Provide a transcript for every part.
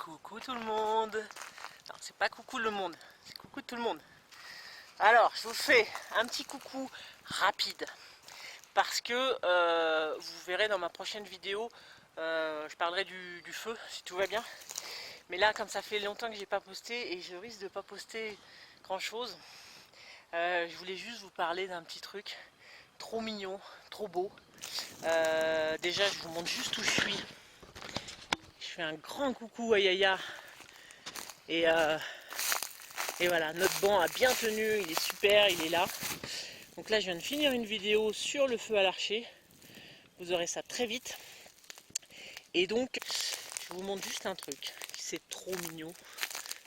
Coucou tout le monde. Non, c'est pas coucou le monde, c'est coucou tout le monde. Alors, je vous fais un petit coucou rapide parce que vous verrez dans ma prochaine vidéo, je parlerai du feu si tout va bien. Mais là, comme ça fait longtemps que j'ai pas posté et je risque de pas poster grand chose, je voulais juste vous parler d'un petit truc trop mignon, trop beau. Déjà, je vous montre juste où je suis. Je fais un grand coucou à Yaya. Et voilà, notre banc a bien tenu, il est super, il est là. Donc là, je viens de finir une vidéo sur le feu à l'archer. Vous aurez ça très vite. Et donc, je vous montre juste un truc. C'est trop mignon.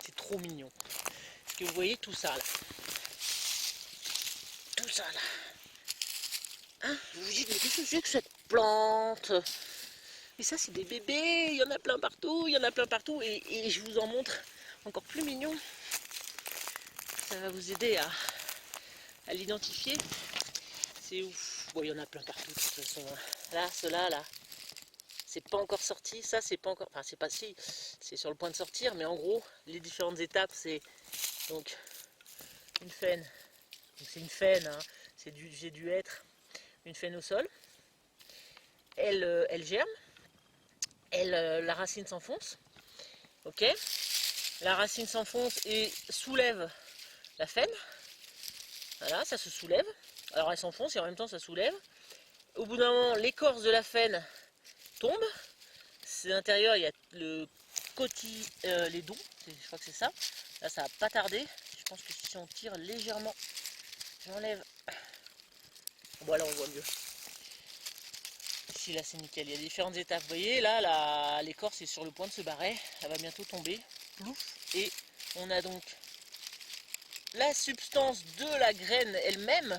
C'est trop mignon. Est-ce que vous voyez tout ça là? Tout ça là. Hein? Vous vous dites, mais qu'est-ce que c'est que cette plante? Et ça, c'est des bébés. Il y en a plein partout. Il y en a plein partout. Et je vous en montre encore plus mignon. Ça va vous aider à l'identifier. C'est ouf. Bon, il y en a plein partout de toute façon. Là, ceux-là, là, c'est pas encore sorti. Ça, c'est pas encore. Enfin, c'est pas si. C'est sur le point de sortir. Mais en gros, les différentes étapes, c'est donc une faine. Donc c'est une faine. Hein. J'ai dû être une faine au sol. Elle germe. La racine s'enfonce. Ok. La racine s'enfonce et soulève la faine. Voilà, ça se soulève. Alors elle s'enfonce et en même temps ça soulève. Au bout d'un moment, l'écorce de la faine tombe. À l'intérieur, il y a le cotylédon, je crois que c'est ça. Là, ça va pas tarder. Je pense que si on tire légèrement, j'enlève. Bon, là, on voit mieux. Ici, là, c'est nickel. Il y a différentes étapes. Vous voyez, là, l'écorce est sur le point de se barrer. Elle va bientôt tomber. Plouf. Et on a donc la substance de la graine elle-même,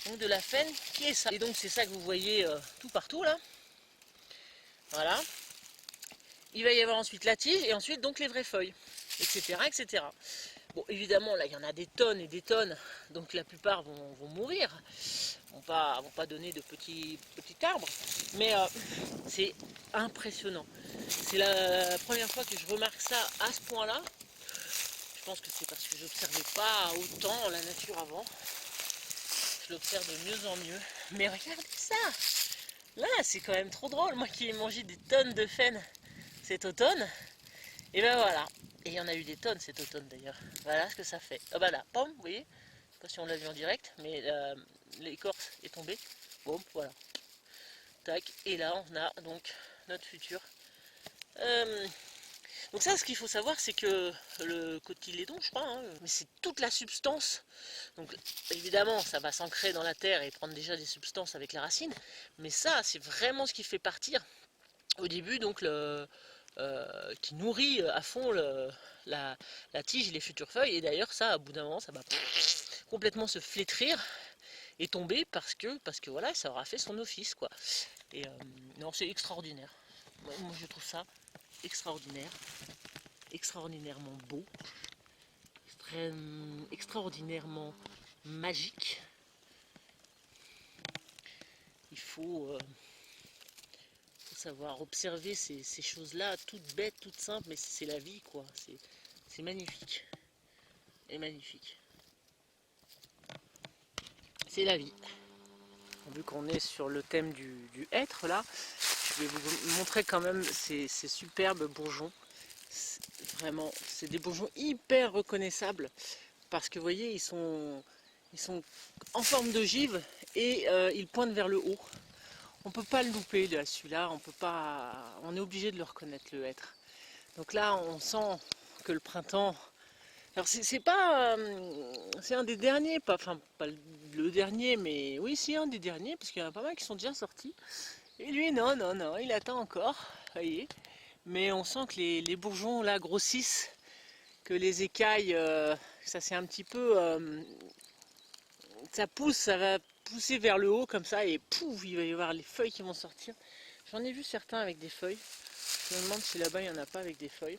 donc de la faine, qui est ça. Et donc, c'est ça que vous voyez tout partout, là. Voilà. Il va y avoir ensuite la tige et ensuite donc les vraies feuilles, etc. etc. Bon, évidemment, là, il y en a des tonnes et des tonnes, donc la plupart vont mourir, vont pas donner de petits arbres, mais c'est impressionnant. C'est la première fois que je remarque ça à ce point-là. Je pense que c'est parce que je n'observais pas autant la nature avant. Je l'observe de mieux en mieux. Mais regardez ça! Là, c'est quand même trop drôle, moi qui ai mangé des tonnes de faine cet automne, et ben voilà, et il y en a eu des tonnes cet automne d'ailleurs, voilà ce que ça fait. Ah bah là, pomme, vous voyez, je sais pas si on l'a vu en direct, mais l'écorce est tombée, bon voilà, tac, et là on a donc notre futur. Donc ça, ce qu'il faut savoir, c'est que le cotylédon, je crois, hein, mais c'est toute la substance, donc évidemment ça va s'ancrer dans la terre et prendre déjà des substances avec les racines, mais ça c'est vraiment ce qui fait partir au début, donc qui nourrit à fond la tige et les futures feuilles. Et d'ailleurs, ça, à bout d'un moment, ça va complètement se flétrir et tomber parce que voilà, ça aura fait son office, quoi. Et non, c'est extraordinaire. Moi, je trouve ça extraordinaire, extraordinairement beau, extraordinairement magique. Il faut savoir observer ces choses-là, toutes bêtes, toutes simples, mais c'est la vie, quoi. C'est magnifique. Et magnifique. C'est la vie. Vu qu'on est sur le thème du être, là, je vais vous montrer quand même ces superbes bourgeons. Vraiment, c'est des bourgeons hyper reconnaissables, parce que vous voyez, ils sont en forme d'ogive et ils pointent vers le haut. On peut pas le louper là, celui-là, on est obligé de le reconnaître, le hêtre. Donc là, on sent que le printemps. Alors c'est pas, c'est un des derniers, pas le dernier, mais oui, c'est un des derniers, parce qu'il y en a pas mal qui sont déjà sortis. Et lui, non, il attend encore, vous voyez. Mais on sent que les bourgeons là grossissent, que les écailles, ça c'est un petit peu, ça pousse, ça va pousser vers le haut comme ça et pouf, il va y avoir les feuilles qui vont sortir. J'en ai vu certains avec des feuilles. Je me demande si là-bas il n'y en a pas avec des feuilles.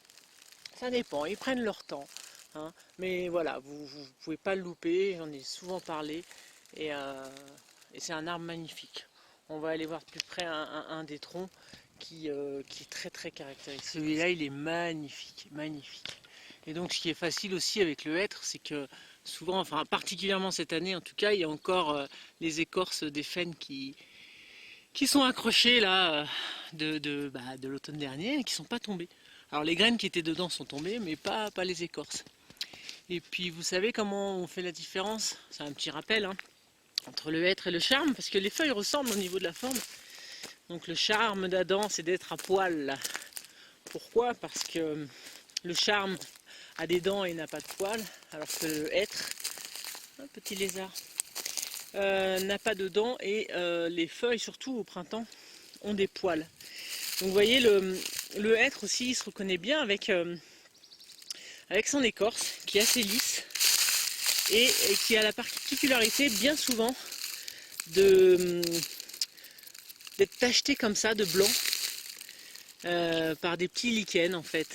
Ça dépend, ils prennent leur temps. Hein. Mais voilà, vous ne pouvez pas le louper, j'en ai souvent parlé. Et c'est un arbre magnifique. On va aller voir de plus près un des troncs qui est très très caractéristique. Celui-là, il est magnifique, magnifique. Et donc ce qui est facile aussi avec le hêtre, c'est que souvent, enfin particulièrement cette année en tout cas, il y a encore les écorces des faînes qui sont accrochées là de l'automne dernier et qui sont pas tombées. Alors les graines qui étaient dedans sont tombées, mais pas les écorces. Et puis vous savez comment on fait la différence? C'est un petit rappel hein, entre le hêtre et le charme, parce que les feuilles ressemblent au niveau de la forme. Donc le charme d'Adam, c'est d'être à poil. Pourquoi? Parce que le charme a des dents et n'a pas de poils, alors que le hêtre, un petit lézard, n'a pas de dents et les feuilles, surtout au printemps, ont des poils. Donc vous voyez, le hêtre aussi, il se reconnaît bien avec son écorce, qui est assez lisse, et qui a la particularité, bien souvent, d'être tacheté comme ça, de blanc, par des petits lichens en fait.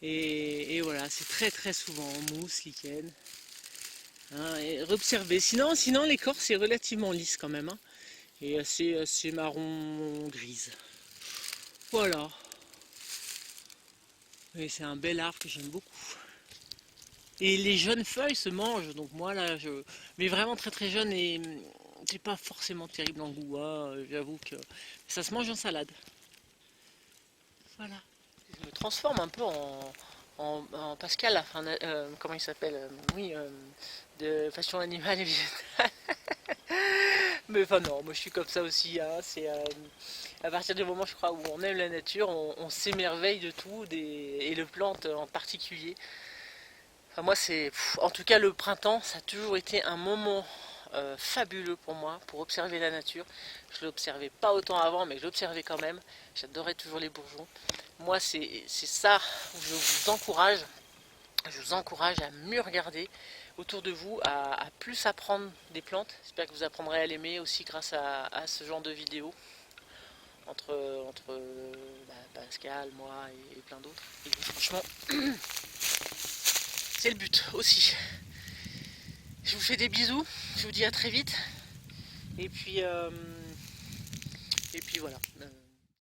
Et voilà, c'est très très souvent mousse, lichen. Hein, et observez. Sinon l'écorce est relativement lisse quand même. Hein, et assez marron grise. Voilà. Et c'est un bel arbre que j'aime beaucoup. Et les jeunes feuilles se mangent. Donc moi là, mais vraiment très très jeune et c'est pas forcément terrible en goût. Hein, j'avoue que ça se mange en salade. Voilà. Je me transforme un peu en Pascal, enfin, comment il s'appelle, oui, de façon animale et végétale. Mais enfin non, moi je suis comme ça aussi, hein. C'est à partir du moment je crois où on aime la nature, on s'émerveille de tout, et le plantes en particulier. Enfin, moi c'est, en tout cas le printemps, ça a toujours été un moment fabuleux pour moi, pour observer la nature. Je l'observais pas autant avant, mais je l'observais quand même. J'adorais toujours les bourgeons. Moi c'est ça où je vous encourage. Je vous encourage à mieux regarder autour de vous, à plus apprendre des plantes. J'espère que vous apprendrez à l'aimer aussi grâce à ce genre de vidéos entre Pascal, moi et plein d'autres. Et franchement, c'est le but aussi. Je vous fais des bisous, je vous dis à très vite. Et puis voilà.